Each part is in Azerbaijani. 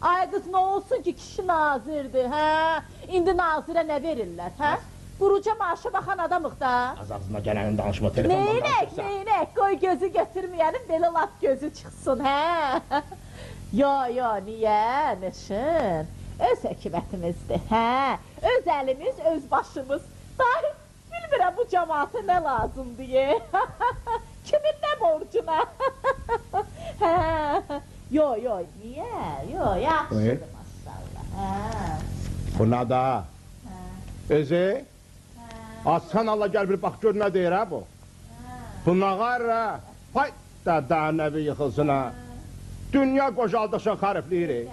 Ay qız, nə olsun ki, kişi nazirdir, hə? İndi nazirə nə verirlər, hə? Quruca maaşı baxan adamıq da. Az-azına gələnin danışma, telefondan danışırsa. Neynək, qoy gözü götürməyənin, belə laf gözü çıxsın, hə? Yo, niyə, nişin? Öz hökumətimizdir, hə? Öz əlimiz, öz başımız. Dahi, bilmirəm bu cəmaata nə lazımdır, kimin nə borcuna? Hə? Yo, niyə? Yo, yaxşıdır, maşallah, hə? Buna da? Özü? Aslan Allah gəl bir bax gör nə deyir ha bu? Buna qarra, pay da nəvi yıxılsın ha. Dünya qoşaldıqca xarifləyirik.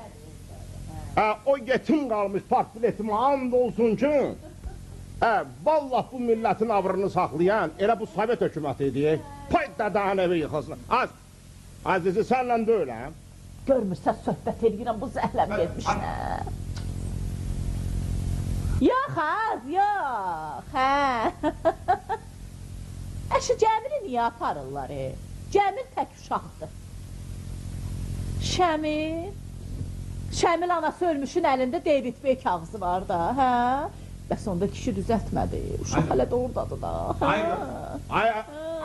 O yetim qalmış park biletimi and olsun ki, vallah bu millətin avrını saxlayan elə bu Sovet hökuməti idi. Pay da nəvi yıxılsın. Azizi sənlə deyiləm. Görmürsən, söhbət edirəm, bu zəhləm getmişlə. Yox, hə. Əşi, Cəmili niyə aparırlar, Cəmil tək uşaqdır. Şəmil anası ölmüşün əlində David Bey kağızı var da, hə? Bəs onda kişi düzəltmədi, uşaq hələ də oradadır da.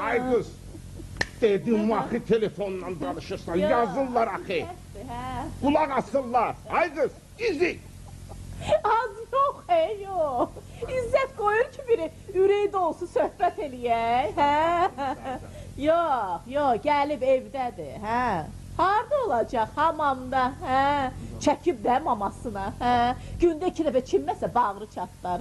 Ay qız, dedim axı telefonla danışırsan, yazırlar axı. Qulaq asırlar, ay qız, izi. Az yox, yox. İzzət qoyur ki, biri ürəkdə olsun, söhbət eləyək, hə? Yox, gəlib evdədir, hə? Harada olacaq, hamamda, hə? Çəkib də mamasına, hə? Gündə 2 dəfə çinməsə bağrı çatlar.